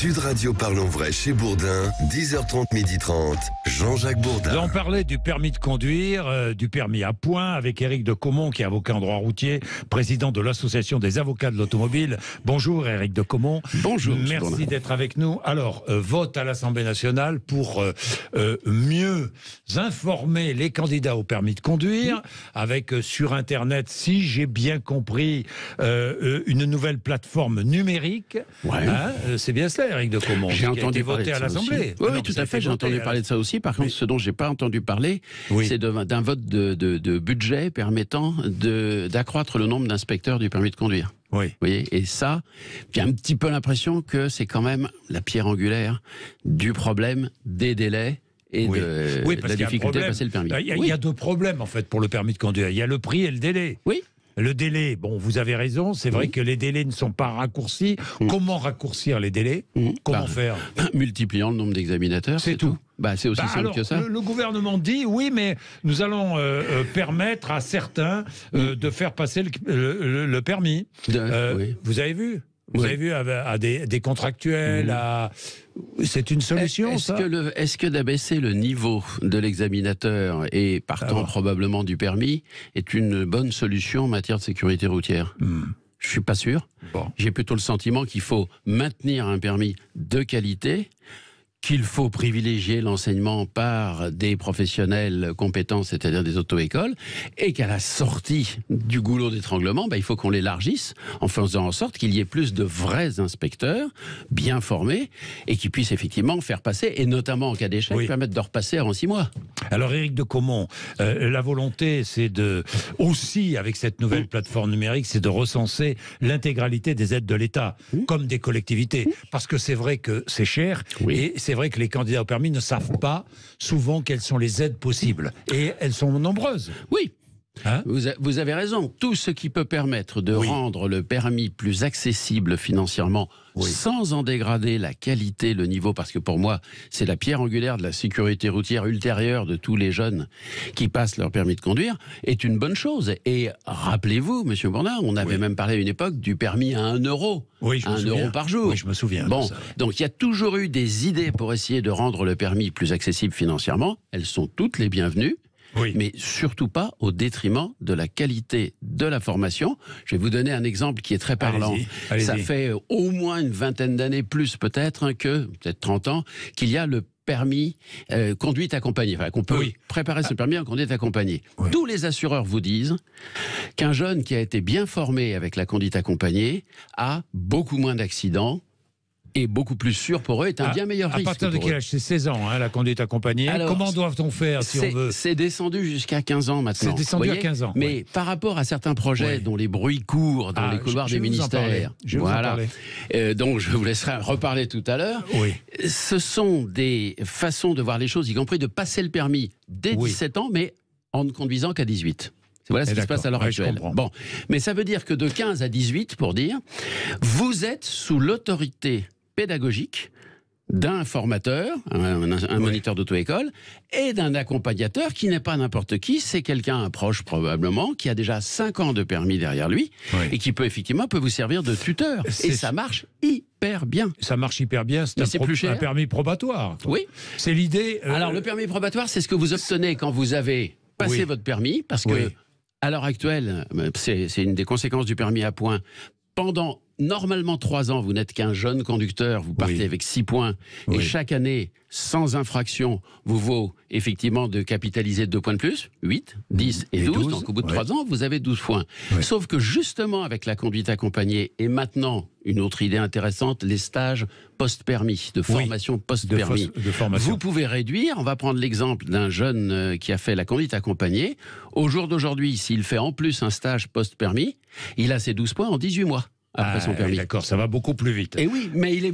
Sud Radio Parlons Vrai chez Bourdin, 10h30, 12h30, Jean-Jacques Bourdin. On parlait du permis de conduire, du permis à points, avec Éric de Caumont, qui est avocat en droit routier, président de l'Association des avocats de l'automobile. Bonjour Éric de Caumont. Bonjour. Merci d'être avec nous. Alors, vote à l'Assemblée nationale pour mieux informer les candidats au permis de conduire, avec sur Internet, si j'ai bien compris, une nouvelle plateforme numérique. Ouais. Hein, c'est bien cela, Éric de Caumont. J'ai entendu voté à l'Assemblée. Oui, tout à fait. J'ai entendu parler de ça aussi. Par contre, ce dont j'ai pas entendu parler, c'est d'un vote de budget permettant d'accroître le nombre d'inspecteurs du permis de conduire. Oui. Vous voyez, et ça, j'ai un petit peu l'impression que c'est quand même la pierre angulaire du problème des délais et de la difficulté à passer le permis. Il y a deux problèmes en fait pour le permis de conduire. Il y a le prix et le délai. Oui. Le délai, bon, vous avez raison, c'est vrai que les délais ne sont pas raccourcis. Comment raccourcir les délais? Comment faire? Multipliant le nombre d'examinateurs, c'est tout. C'est aussi simple que ça. Le gouvernement dit oui, mais nous allons permettre à certains de faire passer le permis. Vous avez vu? Vous avez vu à des contractuels, c'est une solution, Est-ce que d'abaisser le niveau de l'examinateur et partant probablement du permis est une bonne solution en matière de sécurité routière? Je suis pas sûr. J'ai plutôt le sentiment qu'il faut maintenir un permis de qualité, qu'il faut privilégier l'enseignement par des professionnels compétents, c'est-à-dire des auto-écoles, et qu'à la sortie du goulot d'étranglement, il faut qu'on l'élargisse en faisant en sorte qu'il y ait plus de vrais inspecteurs bien formés et qui puissent effectivement faire passer, et notamment en cas d'échec, permettre de repasser avant 6 mois. Alors Éric de Caumont, la volonté, c'est aussi avec cette nouvelle plateforme numérique, c'est de recenser l'intégralité des aides de l'État, comme des collectivités, parce que c'est vrai que c'est cher, et c'est vrai que les candidats au permis ne savent pas souvent quelles sont les aides possibles. Et elles sont nombreuses. Oui. Vous avez raison. Tout ce qui peut permettre de rendre le permis plus accessible financièrement, sans en dégrader la qualité, le niveau, parce que pour moi, c'est la pierre angulaire de la sécurité routière ultérieure de tous les jeunes qui passent leur permis de conduire, est une bonne chose. Et rappelez-vous, Monsieur Bourdin, on avait même parlé à une époque du permis à 1 euro. Oui, je me souviens. 1 euro par jour. Oui, je me souviens. Donc il y a toujours eu des idées pour essayer de rendre le permis plus accessible financièrement. Elles sont toutes les bienvenues. Mais surtout pas au détriment de la qualité de la formation. Je vais vous donner un exemple qui est très parlant. Allez-y. Ça fait au moins une vingtaine d'années, plus peut-être 30 ans, qu'il y a le permis conduite accompagnée. Enfin, qu'on peut préparer ce permis en conduite accompagnée. Tous les assureurs vous disent qu'un jeune qui a été bien formé avec la conduite accompagnée a beaucoup moins d'accidents, et beaucoup plus sûr pour eux, est un bien meilleur risque. À partir de quel âge? C'est 16 ans, la conduite accompagnée. Alors, comment doit-on faire si on veut? C'est descendu jusqu'à 15 ans maintenant. C'est descendu à 15 ans. Mais par rapport à certains projets dont les bruits courent dans les couloirs des ministères, je vais vous en parler. Donc je vous laisserai reparler tout à l'heure. Ce sont des façons de voir les choses, y compris de passer le permis dès 17 ans, mais en ne conduisant qu'à 18. Voilà ce qui se passe à l'heure actuelle. Mais ça veut dire que de 15 à 18, pour dire, vous êtes sous l'autorité pédagogique d'un formateur, un moniteur d'auto-école, et d'un accompagnateur qui n'est pas n'importe qui, c'est quelqu'un proche probablement, qui a déjà 5 ans de permis derrière lui, et qui peut vous servir de tuteur. Et ça marche hyper bien. Ça marche hyper bien, c'est un permis probatoire. Oui. C'est l'idée... Alors le permis probatoire, c'est ce que vous obtenez quand vous avez passé votre permis, parce que à l'heure actuelle, c'est une des conséquences du permis à points. Pendant normalement 3 ans, vous n'êtes qu'un jeune conducteur, vous partez avec 6 points, et chaque année, sans infraction, vous vaut effectivement de capitaliser 2 points de plus, 8, 10 et 12, donc au bout de 3 ans, vous avez 12 points. Sauf que justement, avec la conduite accompagnée, et maintenant, une autre idée intéressante, les stages post-permis, de formation post-permis. Vous pouvez réduire, on va prendre l'exemple d'un jeune qui a fait la conduite accompagnée, au jour d'aujourd'hui, s'il fait en plus un stage post-permis, il a ses 12 points en 18 mois. Après son permis. D'accord, ça va beaucoup plus vite. Et oui, mais il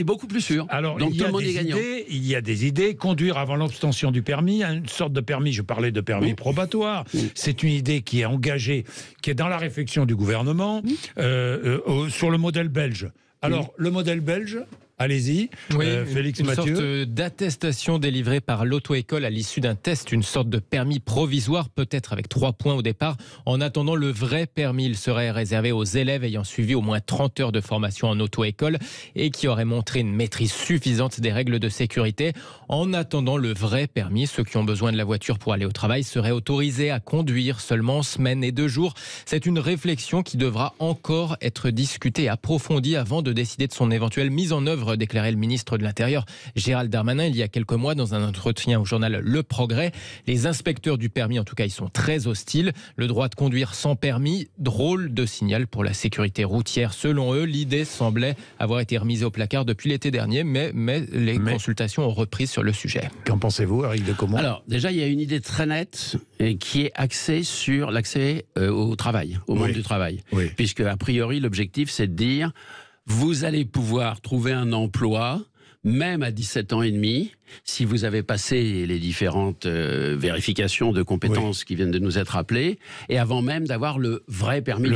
est beaucoup plus sûr. Alors, donc tout le monde est gagnant. Il y a des idées. Conduire avant l'obtention du permis, une sorte de permis, je parlais de permis probatoire. C'est une idée qui est engagée, qui est dans la réflexion du gouvernement, sur le modèle belge. Alors, le modèle belge, allez-y. Oui, Félix une Mathieu. sorte d'attestation délivrée par l'auto-école à l'issue d'un test, une sorte de permis provisoire, peut-être avec 3 points au départ. En attendant, le vrai permis, il serait réservé aux élèves ayant suivi au moins 30 heures de formation en auto-école et qui auraient montré une maîtrise suffisante des règles de sécurité. En attendant le vrai permis, ceux qui ont besoin de la voiture pour aller au travail seraient autorisés à conduire seulement en semaine et 2 jours. C'est une réflexion qui devra encore être discutée et approfondie avant de décider de son éventuelle mise en œuvre, déclarait le ministre de l'Intérieur Gérald Darmanin il y a quelques mois dans un entretien au journal Le Progrès. Les inspecteurs du permis, en tout cas, ils sont très hostiles. Le droit de conduire sans permis, drôle de signal pour la sécurité routière. Selon eux, l'idée semblait avoir été remise au placard depuis l'été dernier, mais les consultations ont repris sur le sujet. Qu'en pensez-vous, Éric de Caumont? Alors, déjà, il y a une idée très nette et qui est axée sur l'accès au travail, au monde du travail. Oui. Puisque, a priori, l'objectif, c'est de dire, vous allez pouvoir trouver un emploi, même à 17 ans et demi, si vous avez passé les différentes vérifications de compétences qui viennent de nous être rappelées, et avant même d'avoir le vrai permis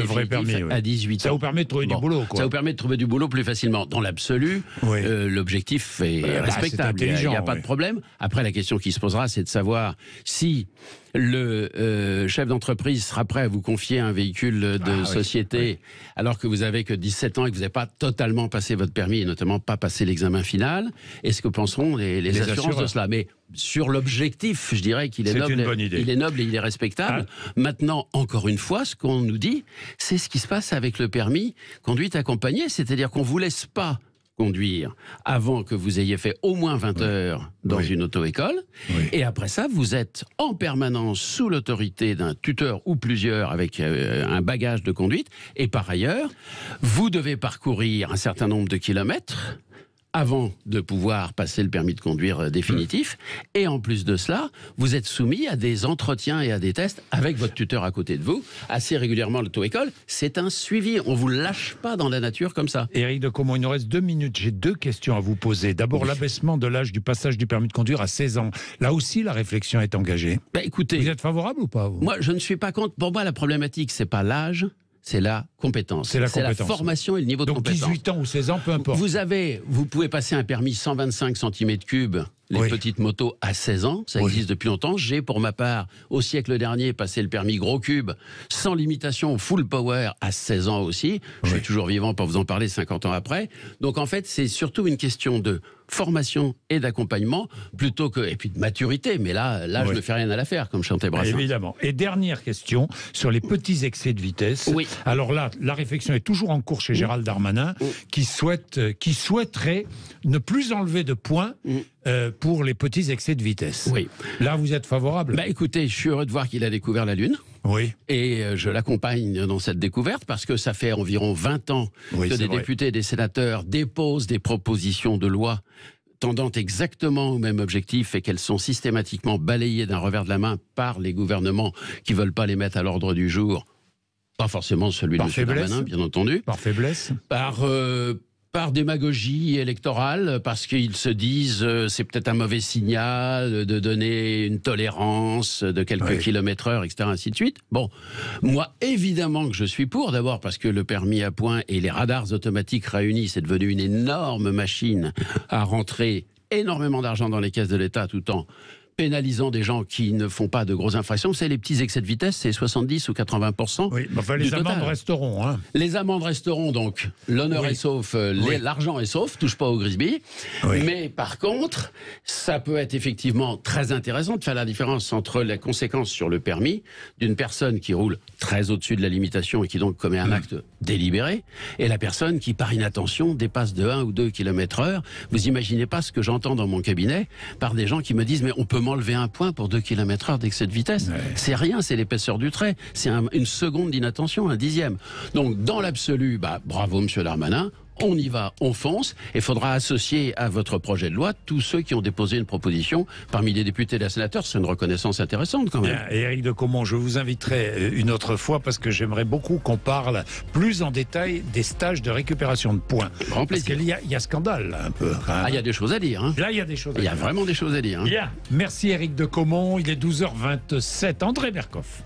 à 18 ans. Ça vous permet de trouver du boulot, quoi. Ça vous permet de trouver du boulot plus facilement. Dans l'absolu, l'objectif est respectable. Il n'y a pas de problème. Après, la question qui se posera, c'est de savoir si le chef d'entreprise sera prêt à vous confier un véhicule de société alors que vous avez que 17 ans et que vous n'avez pas totalement passé votre permis et notamment pas passé l'examen final. Est-ce que penseront les assurances de cela? Mais sur l'objectif, je dirais qu'il est noble. Il est noble et il est respectable. Maintenant, encore une fois, ce qu'on nous dit, c'est ce qui se passe avec le permis conduite accompagnée, c'est-à-dire qu'on vous laisse pas conduire avant que vous ayez fait au moins 20 heures dans une auto-école. Et après ça, vous êtes en permanence sous l'autorité d'un tuteur ou plusieurs avec un bagage de conduite. Et par ailleurs, vous devez parcourir un certain nombre de kilomètres avant de pouvoir passer le permis de conduire définitif. Et en plus de cela, vous êtes soumis à des entretiens et à des tests avec votre tuteur à côté de vous, assez régulièrement l'auto-école. C'est un suivi. On ne vous lâche pas dans la nature comme ça. Éric de Caumont, il nous reste 2 minutes. J'ai 2 questions à vous poser. D'abord, l'abaissement de l'âge du passage du permis de conduire à 16 ans. Là aussi, la réflexion est engagée. Écoutez, vous êtes favorable ou pas, vous? Moi, je ne suis pas contre. Pour moi, la problématique, c'est pas l'âge. C'est la compétence. C'est la formation et le niveau de compétence. Donc 18 ans ou 16 ans, peu importe. Vous pouvez passer un permis 125 cm3, les petites motos, à 16 ans. Ça existe depuis longtemps. J'ai, pour ma part, au siècle dernier, passé le permis gros cube, sans limitation, full power, à 16 ans aussi. Je suis toujours vivant pour vous en parler 50 ans après. Donc en fait, c'est surtout une question de formation et d'accompagnement, plutôt que, et puis de maturité. Mais là je ne fais rien à l'affaire, comme chantait Brassens. Évidemment. Et dernière question, sur les petits excès de vitesse. Alors là, la réflexion est toujours en cours chez Gérald Darmanin, qui souhaiterait ne plus enlever de points pour les petits excès de vitesse. Là, vous êtes favorable? Écoutez, je suis heureux de voir qu'il a découvert la Lune. Et je l'accompagne dans cette découverte parce que ça fait environ 20 ans que des députés et des sénateurs déposent des propositions de loi tendant exactement au même objectif et qu'elles sont systématiquement balayées d'un revers de la main par les gouvernements qui ne veulent pas les mettre à l'ordre du jour. Pas forcément celui de M. Darmanin, bien entendu. Par faiblesse? Par démagogie électorale, parce qu'ils se disent c'est peut-être un mauvais signal de donner une tolérance de quelques kilomètres heure, etc., ainsi de suite. Bon, moi, évidemment que je suis pour, d'abord parce que le permis à points et les radars automatiques réunis, c'est devenu une énorme machine à rentrer énormément d'argent dans les caisses de l'État tout en pénalisant des gens qui ne font pas de grosses infractions. C'est les petits excès de vitesse, c'est 70 ou 80%. Les amendes resteront. Les amendes resteront, donc l'honneur est sauf, l'argent est sauf, touche pas au Grisby. Mais par contre, ça peut être effectivement très intéressant de faire la différence entre la conséquence sur le permis d'une personne qui roule très au-dessus de la limitation et qui donc commet un acte délibéré, et la personne qui, par inattention, dépasse de 1 ou 2 km/h. Vous imaginez pas ce que j'entends dans mon cabinet par des gens qui me disent « mais on peut m'enlever un point pour 2 km/h d'excès de vitesse ». C'est rien, c'est l'épaisseur du trait. C'est une seconde d'inattention, un dixième. Donc, dans l'absolu, bravo, monsieur Darmanin. On y va, on fonce, et il faudra associer à votre projet de loi tous ceux qui ont déposé une proposition. Parmi les députés et les sénateurs, c'est une reconnaissance intéressante quand même. Et Éric de Caumont, je vous inviterai une autre fois parce que j'aimerais beaucoup qu'on parle plus en détail des stages de récupération de points. Grand plaisir. Parce qu'il y a scandale là, un peu. Il y a des choses à dire. Là, il y a des choses à dire. Il y a vraiment des choses à dire. Bien. Merci Éric de Caumont, il est 12h27. André Berkoff.